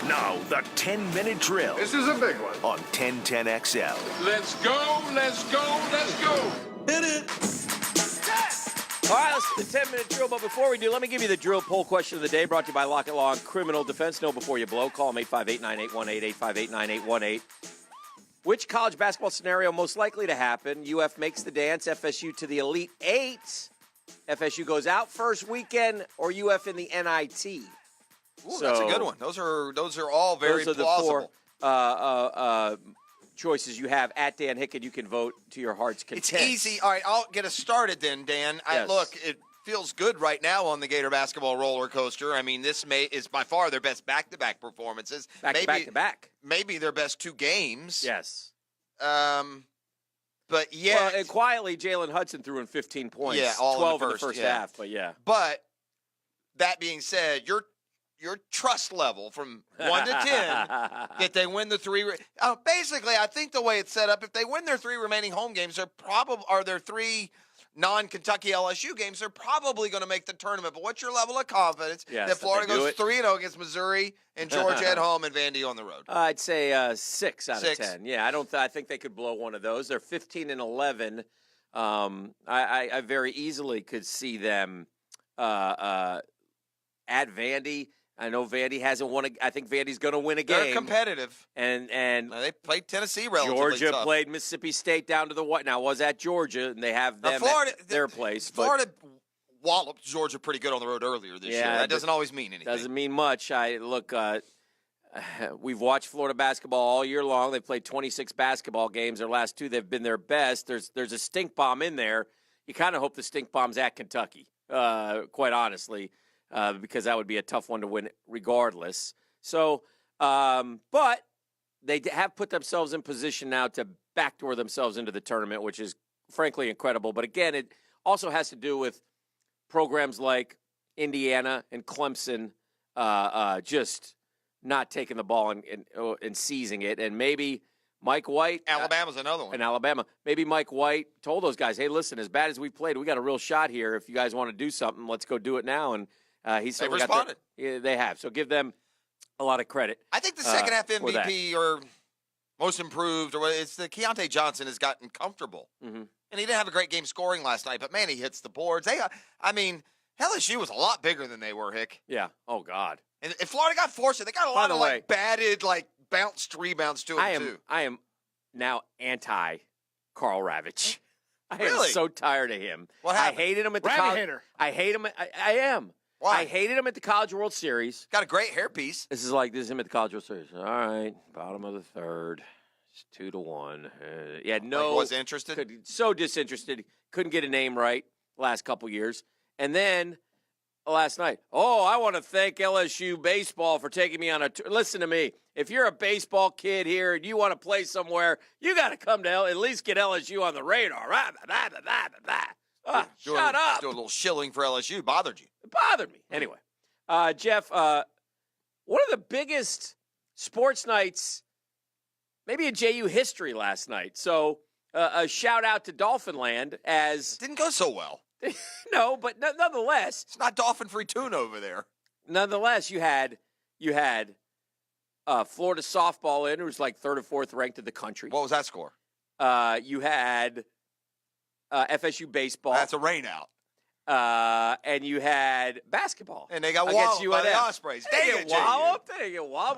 Now, the 10-minute drill. This is a big one. On 1010XL. Let's go, let's go, let's go. Hit it. All right, let's do the 10-minute drill. But before we do, let me give you the drill poll question of the day brought to you by Lockett Law and Criminal Defense. Know before you blow. Call them 858-9818, 858-9818. Which college basketball scenario most likely to happen? UF makes the dance, FSU to the Elite Eight. FSU goes out first weekend, or UF in the NIT. Ooh, that's a good one. Those are all very those are plausible. The four choices you have at Dan Hicken. You can vote to your heart's content. It's easy. All right, I'll get us started then, Dan. Yes. Look, it feels good right now on the Gator basketball roller coaster. I mean, this is by far their best back-to-back performances. Back-to-back. Maybe their best two games. Yes. But yeah. Well, and quietly, Jalen Hudson threw in 15 points. Yeah, all 12 in the first half. But yeah. But that being said, your trust level from 1 to 10 that they win the three. Basically, I think the way it's set up, if they win their three remaining home games, their three non-Kentucky LSU games, they're probably going to make the tournament. But what's your level of confidence that Florida goes 3-0 against Missouri and Georgia at home and Vandy on the road? I'd say 6 out of 10. Yeah, I think they could blow one of those. They're 15-11. I very easily could see them at Vandy. I know Vandy hasn't won. I think Vandy's going to win a game. They're competitive, and they played Tennessee relatively Georgia tough. played Mississippi State down to the what? Now was at Georgia, and they have them at their place. Florida walloped Georgia pretty good on the road earlier this year. That doesn't always mean anything. Doesn't mean much. We've watched Florida basketball all year long. They've played 26 basketball games. Their last two, they've been their best. There's a stink bomb in there. You kind of hope the stink bomb's at Kentucky. Quite honestly. Because that would be a tough one to win regardless. So, but they have put themselves in position now to backdoor themselves into the tournament, which is frankly incredible. But again, it also has to do with programs like Indiana and Clemson just not taking the ball and seizing it. And maybe Mike White. Alabama's another one. And Alabama. Maybe Mike White told those guys, hey, listen, as bad as we played, we got a real shot here. If you guys want to do something, let's go do it now. And they've responded. They have. So give them a lot of credit. I think the second half MVP or most improved, or it's the Keontae Johnson has gotten comfortable. Mm-hmm. And he didn't have a great game scoring last night, but, man, he hits the boards. LSU was a lot bigger than they were, Hick. Yeah. Oh, God. And if Florida got forced, they got a lot of, batted, bounced rebounds to him, too. I am now anti-Carl Ravitch. I Really? am so tired of him. What happened? I hated him at the Rabbit college. hater. I hate him. I am. Why? I hated him at the College World Series. Got a great hairpiece. This is him at the College World Series. All right, bottom of the third. It's 2-1. Was interested? So disinterested. Couldn't get a name right last couple years. And then last night, I want to thank LSU baseball for taking me on a tour. Listen to me. If you're a baseball kid here and you want to play somewhere, you got to come to at least get LSU on the radar. Shut up. Do a little shilling for LSU. Bothered you. It bothered me. Anyway, Jeff, one of the biggest sports nights maybe in JU history last night. So a shout-out to Dolphinland as – Didn't go so well. No, but nonetheless – It's not dolphin-free tune over there. Nonetheless, you had Florida softball in, who was like third or fourth ranked in the country. What was that score? You had FSU baseball. That's a rain out. And you had basketball. And they got walloped by the Ospreys. They didn't get walloped.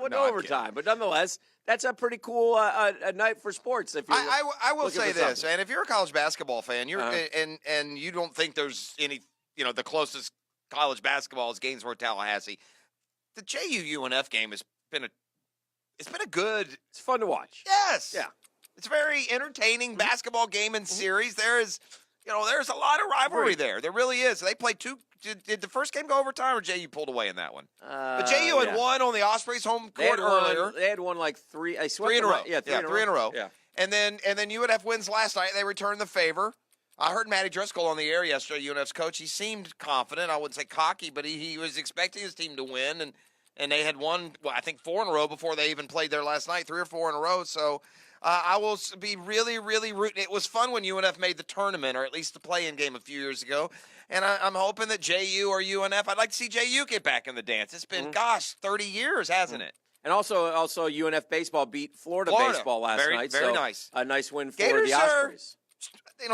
Went overtime. But nonetheless, that's a pretty cool a night for sports. If I will say this, and if you're a college basketball fan, and you don't think there's any, the closest college basketball is Gainesville, Tallahassee, the JU UNF game has been it's been a good. It's fun to watch. Yes. Yeah. It's a very entertaining basketball game and series. There's a lot of rivalry there. There really is. They played two. Did the first game go overtime, or JU pulled away in that one? But JU had won on the Ospreys home court earlier. They had won like three. Three in a row. Yeah, three in a row. Yeah. And then UNF wins last night. They returned the favor. I heard Matty Driscoll on the air yesterday, UNF's coach. He seemed confident. I wouldn't say cocky, but he was expecting his team to win. And they had won, I think, 4 in a row before they even played there last night, 3 or 4 in a row. So I will be really, really rooting. It was fun when UNF made the tournament, or at least the play-in game a few years ago. And I'm hoping that JU or UNF, I'd like to see JU get back in the dance. It's been, 30 years, hasn't it? And also UNF baseball beat Florida baseball last night. Very so nice. A nice win for Gators the Ospreys.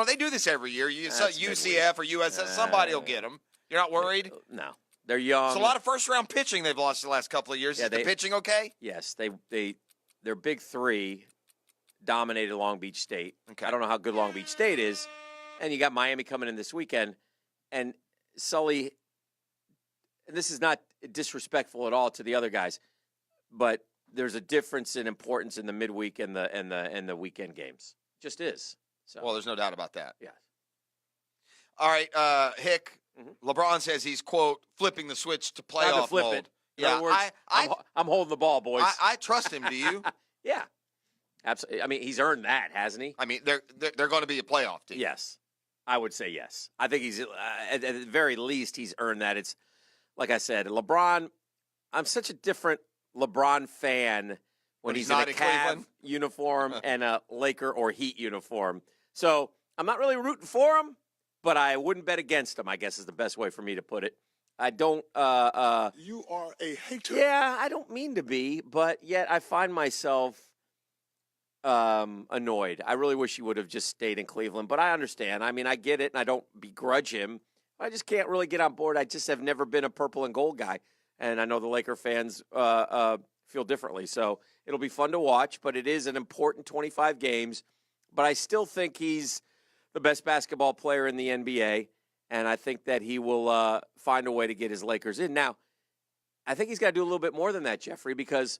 they do this every year. That's UCF or USF, somebody will get them. You're not worried? No. They're young. It's a lot of first-round pitching they've lost the last couple of years. Is the pitching okay? Yes. Their big three dominated Long Beach State. Okay. I don't know how good Long Beach State is. And you got Miami coming in this weekend. And Sully, and this is not disrespectful at all to the other guys, but there's a difference in importance in the midweek and the weekend games. Just is. So. Well, there's no doubt about that. Yeah. All right, Hick. Mm-hmm. LeBron says he's, quote, flipping the switch to playoff mode. It. Yeah, words, I'm holding the ball, boys. I trust him. Do you? Yeah, absolutely. I mean, he's earned that, hasn't he? I mean, they're going to be a playoff team. Yes, I would say yes. I think he's at the very least he's earned that. It's like I said, LeBron. I'm such a different LeBron fan when he's in a Cavs uniform and a Laker or Heat uniform. So I'm not really rooting for him, but I wouldn't bet against him, I guess is the best way for me to put it. I don't you are a hater. Yeah, I don't mean to be, but yet I find myself annoyed. I really wish he would have just stayed in Cleveland, but I understand. I mean, I get it, and I don't begrudge him. I just can't really get on board. I just have never been a purple and gold guy, and I know the Laker fans feel differently. So it'll be fun to watch, but it is an important 25 games. But I still think he's the best basketball player in the NBA, and I think that he will find a way to get his Lakers in. Now, I think he's got to do a little bit more than that, Jeffrey, because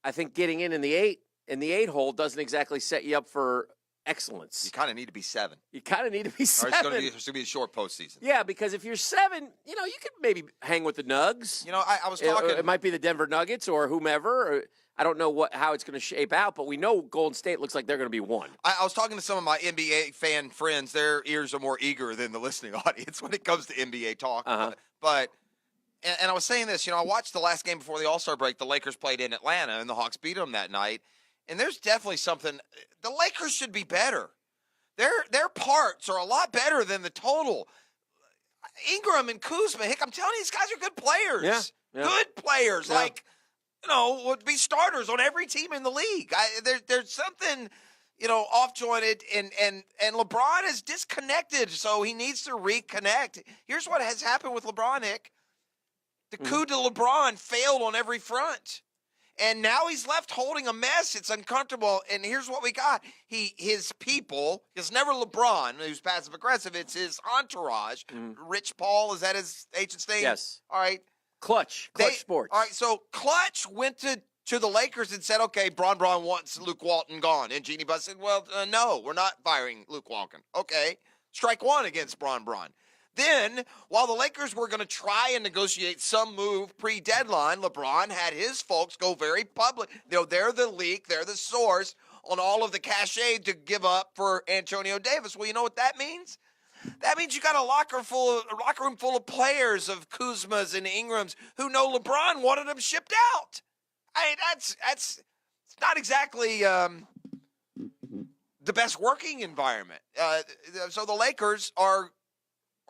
I think getting in the eight hole doesn't exactly set you up for excellence. You kind of need to be 7. You kind of need to be 7. Or it's going to be a short postseason. Yeah, because if you're 7, you could maybe hang with the Nugs. I was talking. It might be the Denver Nuggets or whomever. Or, I don't know how it's going to shape out, but we know Golden State looks like they're going to be 1. I was talking to some of my NBA fan friends. Their ears are more eager than the listening audience when it comes to NBA talk. Uh-huh. But I was saying this. I watched the last game before the All-Star break. The Lakers played in Atlanta, and the Hawks beat them that night. And there's definitely something. The Lakers should be better. Their parts are a lot better than the total. Ingram and Kuzma, Hick, I'm telling you, these guys are good players. Yeah. Good players. Yeah. Would be starters on every team in the league. There's something, off jointed, and LeBron is disconnected, so he needs to reconnect. Here's what has happened with LeBron, Hick. The coup de LeBron failed on every front. And now he's left holding a mess. It's uncomfortable. And here's what we got. His people, it's never LeBron who's passive aggressive. It's his entourage. Rich Paul, is that his agent's name? Yes. All right. Clutch Sports. All right. So Clutch went to the Lakers and said, okay, Bron wants Luke Walton gone. And Jeannie Buss said, well, no, we're not firing Luke Walton. Okay. Strike 1 against Bron. Then, while the Lakers were going to try and negotiate some move pre-deadline, LeBron had his folks go very public. They're the leak, they're the source on all of the cachet to give up for Antonio Davis. Well, you know what that means? That means you got a locker room full of players of Kuzmas and Ingrams who know LeBron wanted them shipped out. I mean, that's not exactly the best working environment. So the Lakers are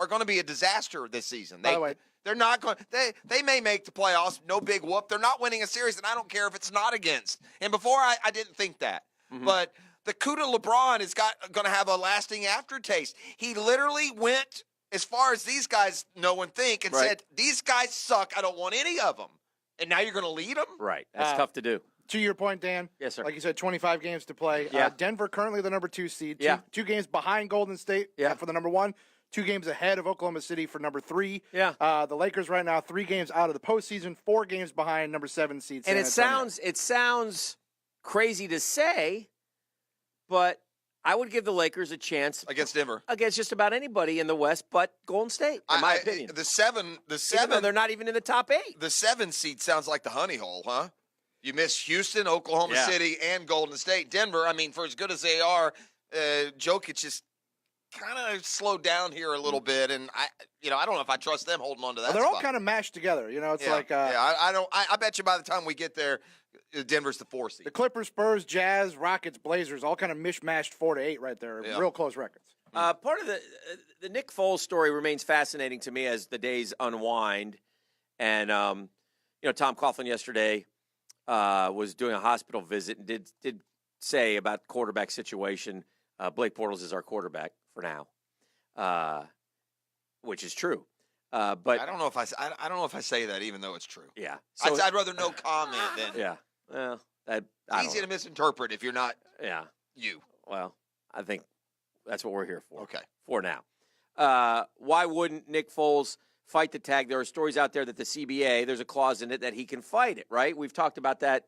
going to be a disaster this season. By the way, they're not going. They may make the playoffs. No big whoop. They're not winning a series, and I don't care if it's not against. And before I didn't think that, but the coup de LeBron is going to have a lasting aftertaste. He literally went as far as these guys know and think, and said, "These guys suck. I don't want any of them." And now you're going to lead them? Right. That's tough to do. To your point, Dan. Yes, sir. Like you said, 25 games to play. Yeah. Denver currently the number 2 seed. Yeah. Two games behind Golden State for the number 1. 2 games ahead of Oklahoma City for number 3. Yeah. The Lakers right now 3 games out of the postseason, 4 games behind number 7 seed. And it sounds crazy to say, but I would give the Lakers a chance against Denver, against just about anybody in the West, but Golden State. In my opinion, the seven, even though they're not even in the top 8. The 7 seed sounds like the honey hole, huh? You miss Houston, Oklahoma City, and Golden State. Denver, I mean, for as good as they are, Jokic just kind of slowed down here a little bit, and I don't know if I trust them holding on to that. They're spot. all kind of mashed together. It's like I don't. I bet you by the time we get there, Denver's the 4 seed. The Clippers, Spurs, Jazz, Rockets, Blazers, all kind of mishmashed 4-8 right there. Yeah. Real close records. Part of the Nick Foles story remains fascinating to me as the days unwind, and Tom Coughlin yesterday was doing a hospital visit and did say about the quarterback situation. Blake Bortles is our quarterback for now, which is true. But I don't know if I don't know if I say that, even though it's true. yeah, I'd rather no comment than. Yeah, well, It's easy to misinterpret if you're not. Yeah, you. Well, I think that's what we're here for. Okay. For now. Why wouldn't Nick Foles fight the tag? There are stories out there that the CBA, there's a clause in it that he can fight it, right? We've talked about that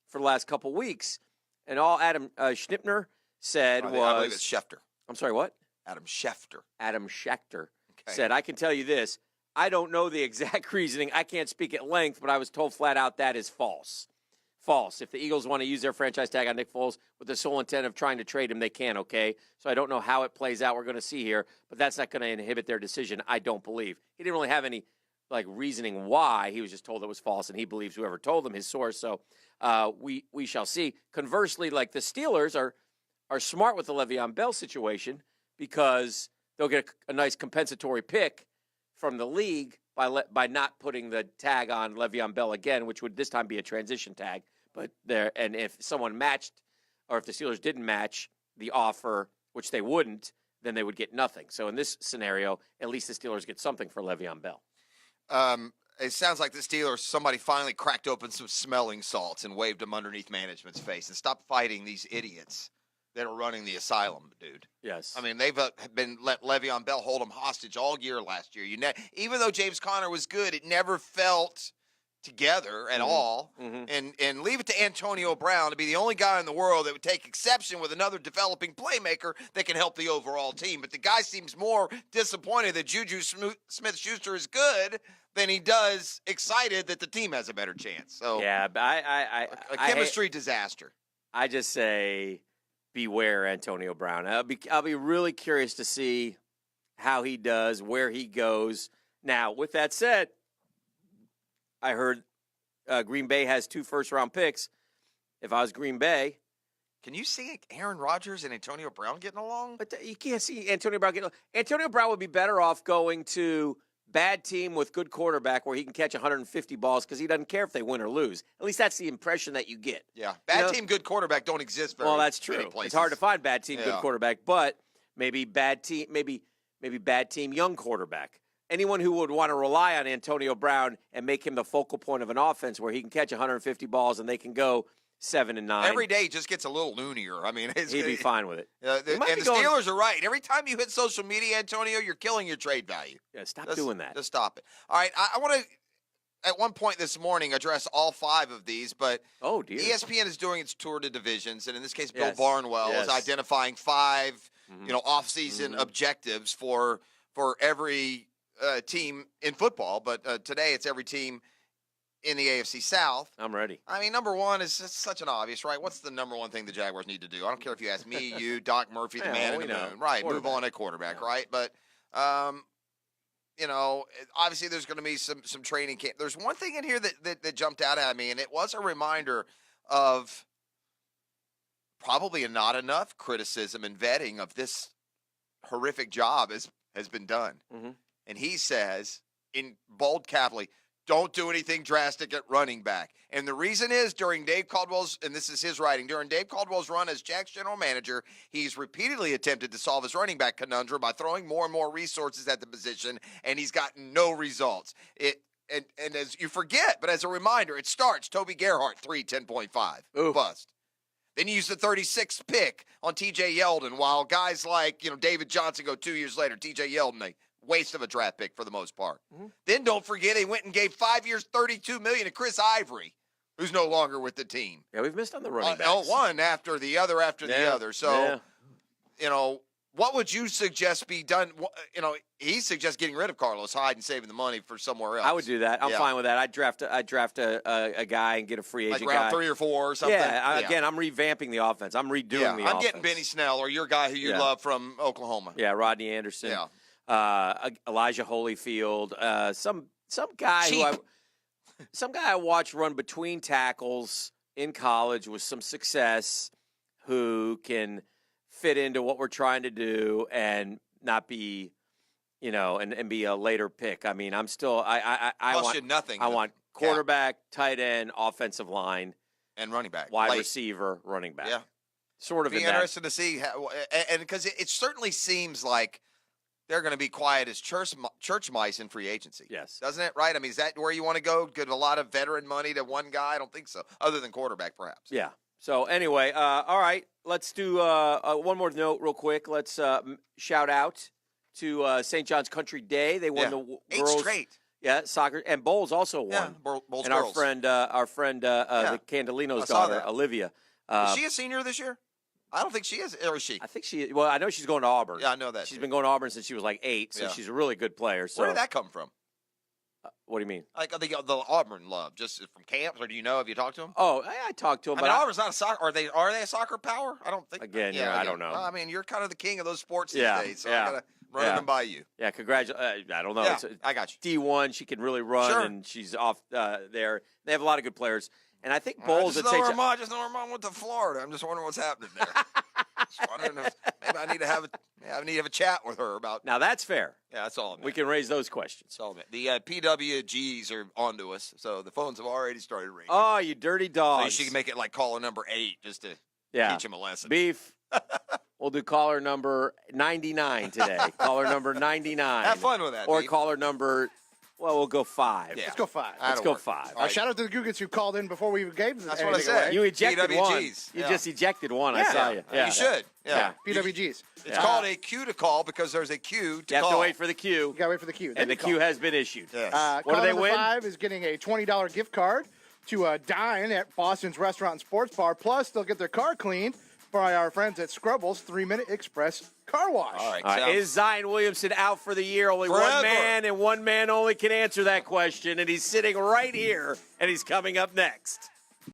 for the last couple weeks. And all Adam Schnipner said was... I believe it's Schefter. I'm sorry, what? Adam Schefter. Adam Schechter said, I can tell you this. I don't know the exact reasoning. I can't speak at length, but I was told flat out that is false. False. If the Eagles want to use their franchise tag on Nick Foles with the sole intent of trying to trade him, they can, okay? So I don't know how it plays out. We're going to see here, but that's not going to inhibit their decision, I don't believe. He didn't really have any reasoning why. He was just told it was false, and he believes whoever told him, his source. So we shall see. Conversely, the Steelers are smart with the Le'Veon Bell situation because they'll get a nice compensatory pick from the league by not putting the tag on Le'Veon Bell again, which would this time be a transition tag. But and if someone matched, or if the Steelers didn't match the offer, which they wouldn't, then they would get nothing. So in this scenario, at least the Steelers get something for Le'Veon Bell. It sounds like the Steelers, somebody finally cracked open some smelling salts and waved them underneath management's face and stopped fighting these idiots that are running the asylum, dude. Yes. I mean, they've been let Le'Veon Bell hold them hostage all year last year. Even though James Conner was good, it never felt together at all. Mm-hmm. And leave it to Antonio Brown to be the only guy in the world that would take exception with another developing playmaker that can help the overall team. But the guy seems more disappointed that Juju Smith-Schuster is good than he does excited that the team has a better chance. So yeah, but a chemistry disaster. I just say beware Antonio Brown. I'll be really curious to see how he does, where he goes. Now, with that said, I heard Green Bay has 2 first-round picks. If I was Green Bay. Can you see Aaron Rodgers and Antonio Brown getting along? But you can't see Antonio Brown getting along. Antonio Brown would be better off going to bad team with good quarterback where he can catch 150 balls because he doesn't care if they win or lose. At least that's the impression that you get. Yeah. Bad team, good quarterback don't exist very well, that's true. many places. It's hard to find bad team, good quarterback, but maybe bad team, maybe bad team, young quarterback. Anyone who would want to rely on Antonio Brown and make him the focal point of an offense where he can catch 150 balls and they can go 7-9. Every day he just gets a little loonier. I mean, he'd be fine with it. And the Steelers are right. Every time you hit social media, Antonio, you're killing your trade value. Yeah, stop doing that. Just stop it. All right, I want to, at one point this morning, address all 5 of these, but oh dear. ESPN is doing its tour to divisions, and in this case, Yes. Bill Barnwell Yes. is identifying 5, off-season objectives for every team in football, but today it's every team in the AFC South. I'm ready. I mean, number one is just such an obvious, right? What's the number one thing the Jaguars need to do? I don't care if you ask me, you, Doc Murphy, the man in the moon. Right, move on at quarterback, right? But, obviously there's going to be some training camp. There's one thing in here that jumped out at me, and it was a reminder of probably not enough criticism and vetting of this horrific job has been done. Mm-hmm. And he says, in bold capitally, don't do anything drastic at running back. And the reason is during Dave Caldwell's, and this is his writing, during Dave Caldwell's run as Jack's general manager, he's repeatedly attempted to solve his running back conundrum by throwing more and more resources at the position, and he's gotten no results. And as you forget, but as a reminder, it starts Toby Gerhart, 10.5, bust. Then you use the 36th pick on T.J. Yeldon, while guys like David Johnson go 2 years later. T.J. Yeldon, a waste of a draft pick for the most part. Mm-hmm. Then don't forget, he went and gave 5 years, $32 million to Chris Ivory, who's no longer with the team. Yeah, we've missed on the running backs. One after the other. So, what would you suggest be done? He suggests getting rid of Carlos Hyde and saving the money for somewhere else. I would do that. I'm fine with that. I'd draft a guy and get a free agent like round guy. 3 or 4 or something. Yeah, again, I'm revamping the offense. I'm redoing the offense. I'm getting Benny Snell or your guy who you love from Oklahoma. Yeah, Rodney Anderson. Yeah. Elijah Holyfield, some guy some guy I watched run between tackles in college with some success, who can fit into what we're trying to do and not be, and be a later pick. I mean, I'm still I want nothing. I want quarterback, tight end, offensive line. And running back. wide Late. receiver, running back. Yeah. Sort of Be in that. interested to see how, and because it certainly seems like they're going to be quiet as church mice in free agency. Yes. Doesn't it? Right? I mean, is that where you want to go? Give a lot of veteran money to one guy? I don't think so. Other than quarterback, perhaps. Yeah. So anyway, all right. Let's do one more note real quick. Let's shout out to St. John's Country Day. They won the 8 girls. straight. Yeah, soccer, and Bowles also won. Yeah, Bowles and girls. our friend, the Candelino's I saw daughter, that. Olivia. Is she a senior this year? I don't think she is. Or is she? I think she. Well, I know she's going to Auburn. Yeah, I know that. She's been going to Auburn since she was like 8, so Yeah. she's a really good player. So Where did that come from? what do you mean? Like the Auburn love, just from camps, or do you know? Have you talked to them? Oh, I talked to him. I but mean, Auburn's not a soccer. Are they a soccer power? I don't think. Again, yeah, I don't know. Well, I mean, you're kind of the king of those sports these Yeah, days, so yeah, I gotta run them by you. Yeah, congratulations. I don't know. Yeah, It's I got you. D1. She can really run, Sure. and she's off there. They have a lot of good players, and I think I Bowles just at know St. her mom went to Florida. I'm just wondering what's happening there. Just wondering if maybe I need to have a chat with her about. Now that's fair. Yeah, that's all. We can raise those questions. That's all. The PWGs are onto us, so the phones have already started ringing. Oh, you dirty So dogs! she can make it like caller number 8 just to Yeah. teach him a lesson. Beef. We'll do caller number 99 today. Caller number 99. Have fun with that. Or Beef. caller number. Well, we'll go 5. Yeah. Let's go 5. Let's That'll go work. 5. All right. Shout out to the Googans who called in before we even gave them That's what I anything said. away. You ejected one. PWGs. You Yeah. just ejected one. I Yeah. saw you. Yeah. You should. Yeah. PWGs. It's called a queue to call because there's a queue to You have call. to wait for the queue, You gotta wait for the queue. and the queue has been issued. Yes. What do Caller they number win? 5 is getting a $20 gift card to dine at Boston's Restaurant and Sports Bar. Plus, they'll get their car cleaned by our friends at Scrubbles 3-Minute Express Car Wash. All right. All right, sounds- is Zion Williamson out for the year? Only one Forever. man and one man only can answer that question, and he's sitting right here, and he's coming up next.